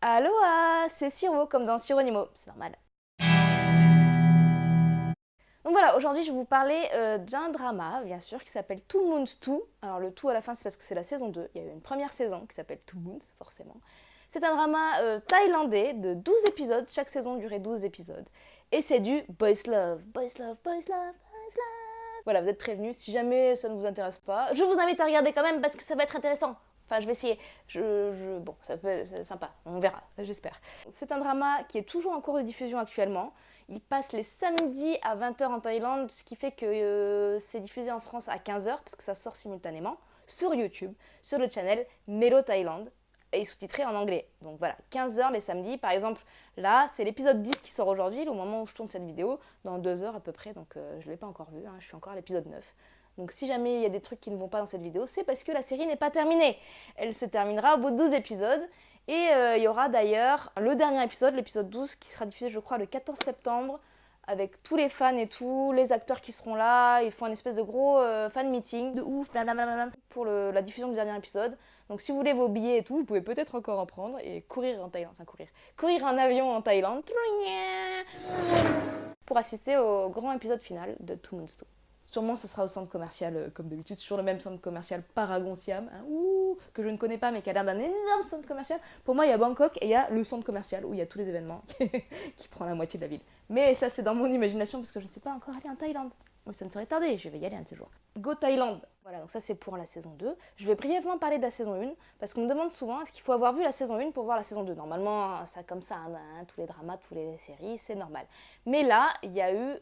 Aloha, c'est Siro, comme dans Siro Nimo, c'est normal. Donc voilà, aujourd'hui je vais vous parler d'un drama, bien sûr, qui s'appelle Two Moons 2. Alors le tout à la fin, c'est parce que c'est la saison 2. Il y a eu une première saison qui s'appelle Two Moons, forcément. C'est un drama thaïlandais de 12 épisodes, chaque saison durait 12 épisodes. Et c'est du boys love, boys love, boys love, boys love. Voilà, vous êtes prévenus, si jamais ça ne vous intéresse pas, je vous invite à regarder quand même parce que ça va être intéressant. Enfin, je vais essayer. Bon, ça peut être sympa. On verra, j'espère. C'est un drama qui est toujours en cours de diffusion actuellement. Il passe les samedis à 20 h en Thaïlande, ce qui fait que c'est diffusé en France à 15 h, parce que ça sort simultanément, sur YouTube, sur le channel Melo Thaïlande, et sous-titré en anglais. Donc voilà, 15 h les samedis. Par exemple, là, c'est l'épisode 10 qui sort aujourd'hui, au moment où je tourne cette vidéo, dans 2 heures à peu près, donc je ne l'ai pas encore vu, hein, je suis encore à l'épisode 9. Donc si jamais il y a des trucs qui ne vont pas dans cette vidéo, c'est parce que la série n'est pas terminée. Elle se terminera au bout de 12 épisodes. Et il y aura d'ailleurs le dernier épisode, l'épisode 12, qui sera diffusé je crois le 14 septembre, avec tous les fans et tout, les acteurs qui seront là. Ils font un espèce de gros fan meeting de ouf, blablabla, pour la diffusion du dernier épisode. Donc si vous voulez vos billets et tout, vous pouvez peut-être encore en prendre et courir en Thaïlande, courir en avion en Thaïlande pour assister au grand épisode final de Two Moons 2. Sûrement, ce sera au centre commercial, comme d'habitude, c'est toujours le même centre commercial Paragon Siam, hein, que je ne connais pas, mais qui a l'air d'un énorme centre commercial. Pour moi, il y a Bangkok et il y a le centre commercial où il y a tous les événements qui prend la moitié de la ville. Mais ça, c'est dans mon imagination parce que je ne suis pas encore allée en Thaïlande. Mais ça ne serait tardé, je vais y aller un de ces jours. Go Thaïlande. Voilà, donc ça c'est pour la saison 2. Je vais brièvement parler de la saison 1, parce qu'on me demande souvent est-ce qu'il faut avoir vu la saison 1 pour voir la saison 2. Normalement, ça comme ça, hein, tous les dramas, toutes les séries, c'est normal. Mais là, il y a eu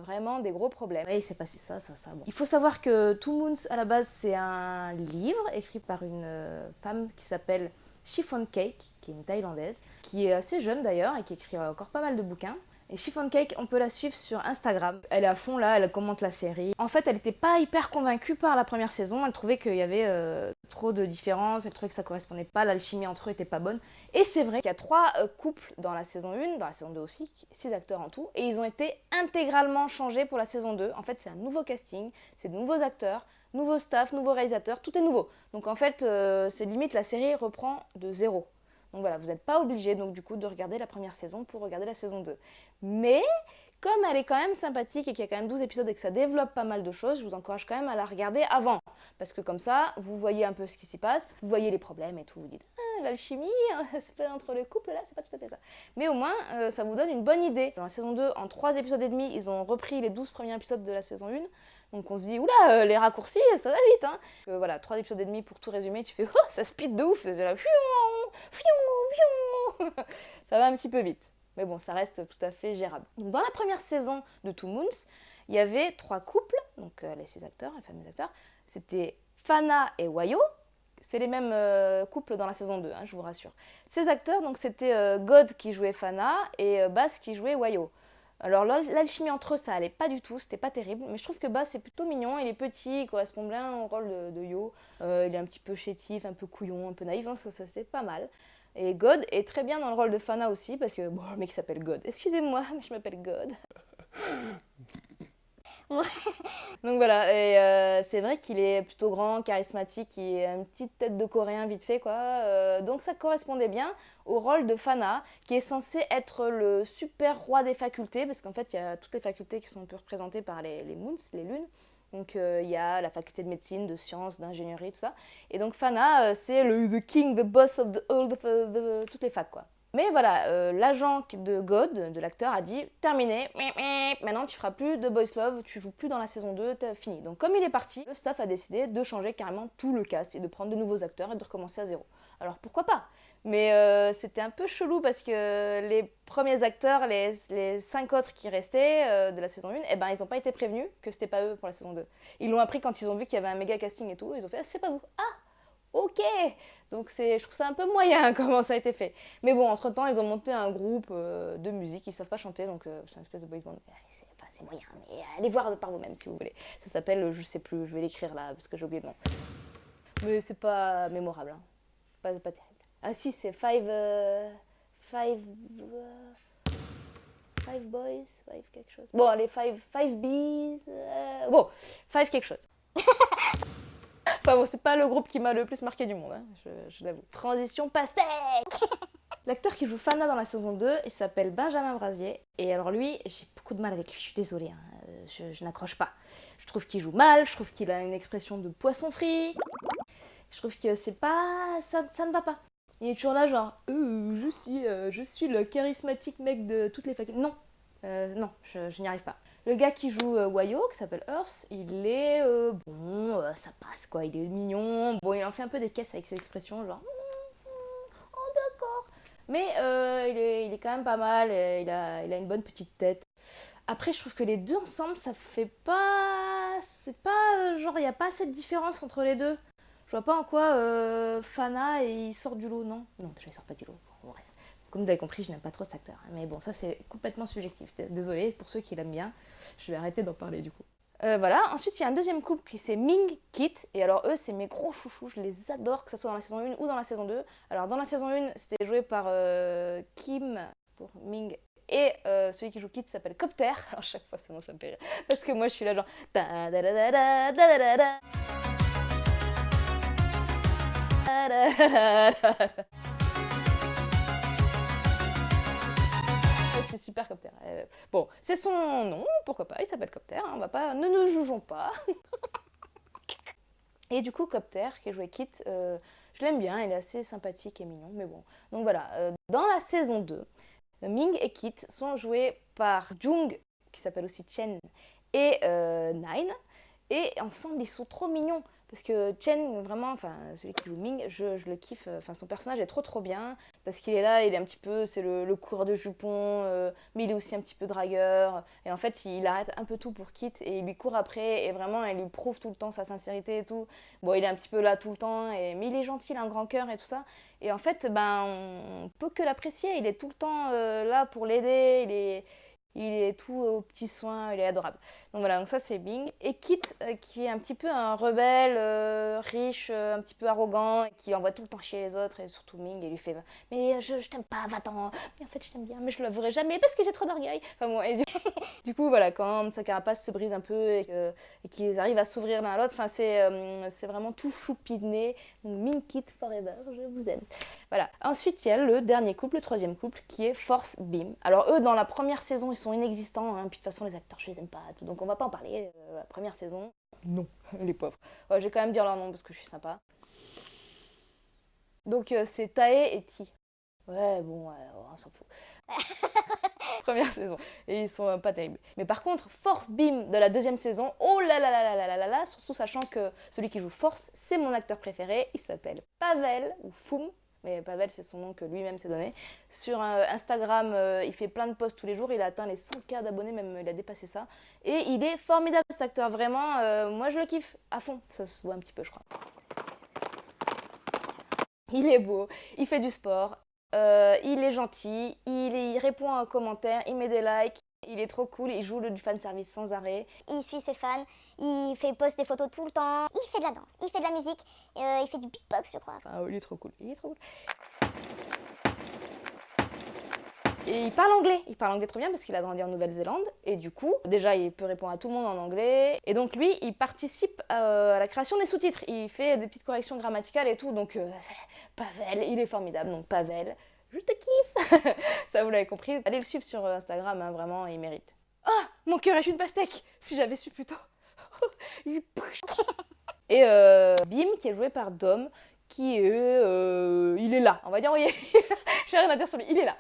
vraiment des gros problèmes. Et il s'est passé ça. Bon. Il faut savoir que Two Moons, à la base, c'est un livre écrit par une femme qui s'appelle Chiffon Cake, qui est une Thaïlandaise, qui est assez jeune d'ailleurs, et qui écrit encore pas mal de bouquins. Et Chiffon Cake, on peut la suivre sur Instagram. Elle est à fond là, elle commente la série. En fait, elle n'était pas hyper convaincue par la première saison. Elle trouvait qu'il y avait trop de différences, elle trouvait que ça correspondait pas, l'alchimie entre eux était pas bonne. Et c'est vrai qu'il y a 3 couples dans la saison 1, dans la saison 2 aussi, 6 acteurs en tout. Et ils ont été intégralement changés pour la saison 2. En fait, c'est un nouveau casting, c'est de nouveaux acteurs, nouveau staff, nouveaux réalisateurs, tout est nouveau. Donc en fait, c'est limite la série reprend de zéro. Donc voilà, vous n'êtes pas obligé donc du coup de regarder la première saison pour regarder la saison 2. Mais comme elle est quand même sympathique et qu'il y a quand même 12 épisodes et que ça développe pas mal de choses, je vous encourage quand même à la regarder avant. Parce que comme ça, vous voyez un peu ce qui s'y passe, vous voyez les problèmes et tout, vous dites ah, l'alchimie, c'est pas entre le couple là, c'est pas tout à fait ça. Mais au moins, ça vous donne une bonne idée. Dans la saison 2, en 3 épisodes et demi, ils ont repris les 12 premiers épisodes de la saison 1. Donc on se dit, oula, les raccourcis, ça va vite, hein. Voilà, 3 épisodes et demi pour tout résumer, tu fais, oh, ça speed de ouf, c'est là, ça va un petit peu vite. Mais bon, ça reste tout à fait gérable. Donc, dans la première saison de Two Moons, il y avait 3 couples, donc les 6 acteurs, les fameux acteurs. C'était Fana et Wayo. C'est les mêmes couples dans la saison 2, hein, je vous rassure. Ces acteurs, donc c'était God qui jouait Fana et Bass qui jouait Wayo. Alors l'alchimie entre eux, ça allait pas du tout, c'était pas terrible, mais je trouve que Bass c'est plutôt mignon, il est petit, il correspond bien au rôle de Yo. Il est un petit peu chétif, un peu couillon, un peu naïf, hein, ça c'était pas mal. Et God est très bien dans le rôle de Fana aussi, parce que, bon, le mec s'appelle God. Excusez-moi, mais je m'appelle God. Donc voilà, et c'est vrai qu'il est plutôt grand, charismatique, il a une petite tête de coréen vite fait, quoi. Donc ça correspondait bien au rôle de Fana, qui est censé être le super roi des facultés, parce qu'en fait, il y a toutes les facultés qui sont un peu représentées par les moons, les lunes. Donc il y a la faculté de médecine, de sciences, d'ingénierie, tout ça. Et donc Fana, c'est le the king, the boss of toutes les facs, quoi. Mais voilà, l'agent de God, de l'acteur, a dit terminé, maintenant tu feras plus de Boys Love, tu joues plus dans la saison 2, t'as fini. Donc comme il est parti, le staff a décidé de changer carrément tout le cast et de prendre de nouveaux acteurs et de recommencer à zéro. Alors pourquoi pas? Mais c'était un peu chelou parce que les premiers acteurs, les 5 autres qui restaient de la saison 1, eh ben, ils n'ont pas été prévenus que c'était pas eux pour la saison 2. Ils l'ont appris quand ils ont vu qu'il y avait un méga casting et tout, ils ont fait ah, c'est pas vous. Ah, ok. Donc je trouve ça un peu moyen comment ça a été fait. Mais bon, entre-temps, ils ont monté un groupe de musique, ils savent pas chanter, donc c'est une espèce de boys band. C'est moyen, mais allez voir par vous-même si vous voulez. Ça s'appelle, je sais plus, je vais l'écrire là parce que j'ai oublié le nom. Mais c'est pas mémorable, hein. Pas terrible. Ah si, c'est five boys, five quelque chose. Bon, allez, five bees. Bon, five quelque chose. Enfin bon, c'est pas le groupe qui m'a le plus marqué du monde, hein, je l'avoue. Transition pastèque. L'acteur qui joue Fana dans la saison 2, il s'appelle Benjamin Brasier. Et alors lui, j'ai beaucoup de mal avec lui, je suis désolée, hein, je n'accroche pas. Je trouve qu'il joue mal, je trouve qu'il a une expression de poisson frit. Je trouve que c'est pas... ça ne va pas. Il est toujours là genre, je suis le charismatique mec de toutes les facultés. Non, non, je n'y arrive pas. Le gars qui joue Wayo, qui s'appelle Earth, il est bon, ça passe quoi, il est mignon. Bon, il en fait un peu des caisses avec ses expressions, genre, oh d'accord. Mais il est quand même pas mal, il a une bonne petite tête. Après, je trouve que les deux ensemble, ça fait pas. C'est pas. Genre, il n'y a pas assez de différence entre les deux. Je vois pas en quoi Fana il sort du lot, non. Non, déjà il sort pas du lot. Bon, bref. Comme vous l'avez compris, je n'aime pas trop cet acteur. Mais bon, ça c'est complètement subjectif. Désolée pour ceux qui l'aiment bien. Je vais arrêter d'en parler du coup. Voilà, ensuite il y a un deuxième couple qui c'est Ming Kit. Et alors eux, c'est mes gros chouchous. Je les adore, que ce soit dans la saison 1 ou dans la saison 2. Alors dans la saison 1, c'était joué par Kim pour Ming. Et celui qui joue Kit s'appelle Copter. Alors chaque fois, ça me fait rire. Parce que moi, je suis là genre... Je suis super Copter. Bon, c'est son nom, pourquoi pas, il s'appelle Copter. Hein, on va pas... Ne nous jugeons pas. Et du coup, Copter, qui a joué Kit, je l'aime bien, il est assez sympathique et mignon, mais bon. Donc voilà, dans la saison 2, Ming et Kit sont joués par Jung, qui s'appelle aussi Chen, et Nine. Et ensemble, ils sont trop mignons. Parce que Chen, vraiment, enfin, celui qui joue Ming, je le kiffe. Enfin, son personnage est trop bien. Parce qu'il est là, il est un petit peu, c'est le coureur de jupons, mais il est aussi un petit peu dragueur. Et en fait, il arrête un peu tout pour Kit et il lui court après. Et vraiment, il lui prouve tout le temps sa sincérité et tout. Bon, il est un petit peu là tout le temps, mais il est gentil, il a un grand cœur et tout ça. Et en fait, ben, on peut que l'apprécier. Il est tout le temps là pour l'aider. Il est tout aux petits soins, il est adorable. Donc voilà, donc ça c'est Bing. Et Kit, qui est un petit peu un rebelle, riche, un petit peu arrogant, qui envoie tout le temps chier les autres, et surtout Ming, il lui fait mais je t'aime pas, va-t'en. Mais en fait, je t'aime bien, mais je l'avouerai jamais parce que j'ai trop d'orgueil. Enfin bon, et du coup, voilà, quand sa carapace se brise un peu et qu'ils arrivent à s'ouvrir l'un à l'autre, enfin, c'est vraiment tout choupiné. Donc Ming Kit forever, je vous aime. Voilà. Ensuite, il y a le dernier couple, le troisième couple, qui est Force Beam. Alors eux, dans la première saison, ils sont inexistants, hein. Puis de toute façon, les acteurs, je les aime pas, tout. Donc on va pas en parler. La première saison, non, les pauvres. Ouais, je vais quand même dire leur nom parce que je suis sympa. Donc c'est Tae et Ti. Ouais, bon, on s'en fout. Première saison. Et ils sont pas terribles. Mais par contre, Force Beam de la deuxième saison, oh là là là là là là là là, surtout sachant que celui qui joue Force, c'est mon acteur préféré. Il s'appelle Pavel, ou Foum. Mais Pavel, c'est son nom que lui-même s'est donné. Sur Instagram, il fait plein de posts tous les jours. Il a atteint les 100K d'abonnés, même il a dépassé ça. Et il est formidable, cet acteur. Vraiment, moi, je le kiffe à fond. Ça se voit un petit peu, je crois. Il est beau, il fait du sport, il est gentil, il répond aux commentaires, il met des likes. Il est trop cool, il joue du fanservice sans arrêt. Il suit ses fans, il poste des photos tout le temps, il fait de la danse, il fait de la musique, il fait du beatbox je crois. Enfin, il est trop cool, il est trop cool. Et il parle anglais trop bien parce qu'il a grandi en Nouvelle-Zélande. Et du coup, déjà, il peut répondre à tout le monde en anglais. Et donc lui, il participe à la création des sous-titres. Il fait des petites corrections grammaticales et tout. Donc Pavel, il est formidable. Donc Pavel, je te kiffe. Ça, vous l'avez compris. Allez le suivre sur Instagram, hein, vraiment, il mérite. Ah, mon cœur est une pastèque. Si j'avais su plus tôt. Et Bim, qui est joué par Dom, qui est... il est là, on va dire, oui. Je n'ai rien à dire sur lui, il est là.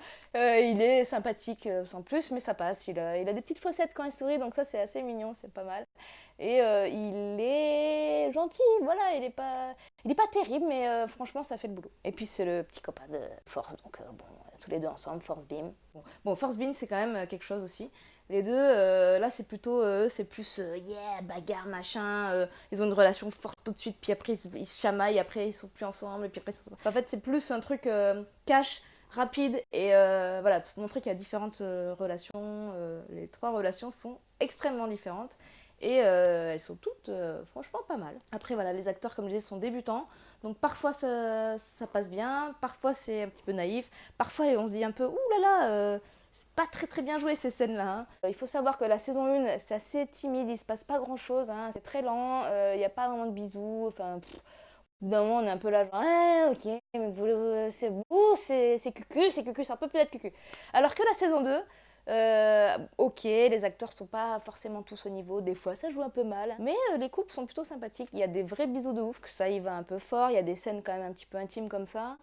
Il est sympathique sans plus, mais ça passe. Il a des petites fossettes quand il sourit, donc ça c'est assez mignon, c'est pas mal. Et il est gentil, voilà, il est pas terrible, mais franchement ça fait le boulot. Et puis c'est le petit copain de Force, donc bon, tous les deux ensemble, Force Beam. Bon, Force Beam c'est quand même quelque chose aussi. Les deux, là c'est plutôt, c'est plus yeah, bagarre, machin, ils ont une relation forte tout de suite, puis après ils se chamaillent, après ils sont plus ensemble, et puis après ils sont... Enfin, en fait c'est plus un truc cash, rapide, et voilà, pour montrer qu'il y a différentes relations, les trois relations sont extrêmement différentes, et elles sont toutes franchement pas mal. Après voilà, les acteurs comme je disais sont débutants, donc parfois ça passe bien, parfois c'est un petit peu naïf, parfois on se dit un peu, ouh là là, c'est pas très bien joué ces scènes-là. Hein. Il faut savoir que la saison 1, c'est assez timide, il se passe pas grand-chose, hein. C'est très lent, il n'y a pas vraiment de bisous, enfin... bout d'un moment, on est un peu là, genre, ah, ok, mais c'est beau, c'est cucu, c'est un peu plus de cucu. Alors que la saison 2, ok, les acteurs sont pas forcément tous au niveau, des fois ça joue un peu mal, mais les couples sont plutôt sympathiques, il y a des vrais bisous de ouf, que ça y va un peu fort, il y a des scènes quand même un petit peu intimes comme ça,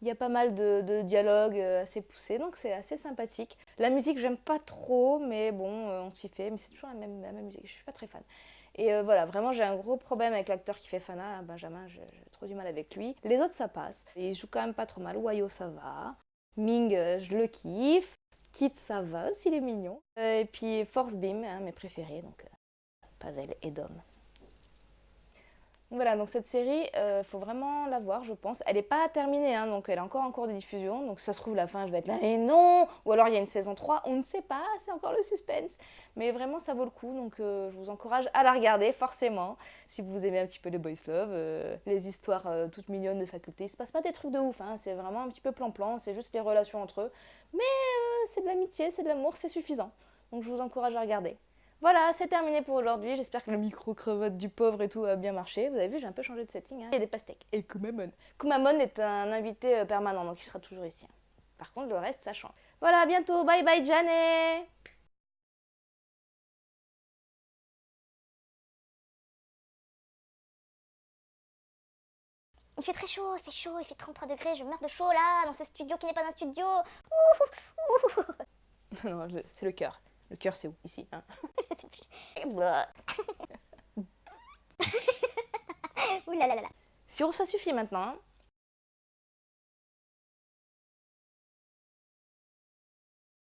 il y a pas mal de dialogues assez poussés, donc c'est assez sympathique. La musique, j'aime pas trop, mais bon, on s'y fait, mais c'est toujours la même musique, je suis pas très fan. Et voilà, vraiment, j'ai un gros problème avec l'acteur qui fait Fana, Benjamin, j'ai trop du mal avec lui. Les autres, ça passe. Il joue quand même pas trop mal. Wayo, ça va. Ming, je le kiffe. Kit, ça va aussi, il est mignon. Et puis Force Beam, hein, mes préférés, donc Pavel et Dom. Voilà, donc cette série, faut vraiment la voir, je pense. Elle n'est pas terminée, hein, donc elle est encore en cours de diffusion. Donc ça se trouve, la fin, je vais être là, et non. Ou alors il y a une saison 3, on ne sait pas, c'est encore le suspense. Mais vraiment, ça vaut le coup, donc je vous encourage à la regarder, forcément. Si vous aimez un petit peu les boys love, les histoires toutes mignonnes de faculté. Il se passe pas des trucs de ouf, hein, c'est vraiment un petit peu plan-plan, c'est juste les relations entre eux. Mais c'est de l'amitié, c'est de l'amour, c'est suffisant. Donc je vous encourage à regarder. Voilà, c'est terminé pour aujourd'hui. J'espère que le micro-cravate du pauvre et tout a bien marché. Vous avez vu, j'ai un peu changé de setting. Hein. Il y a des pastèques. Et Kumamon. Kumamon est un invité permanent, donc il sera toujours ici. Par contre, le reste, ça change. Voilà, à bientôt. Bye bye, Janet. Il fait très chaud, il fait 33 degrés, je meurs de chaud là, dans ce studio qui n'est pas un studio. Ouh, ouh. Non, c'est le cœur. Le cœur, c'est où? Ici. Hein. Je sais plus. Ouh là là là là. Si ça suffit maintenant. Hein.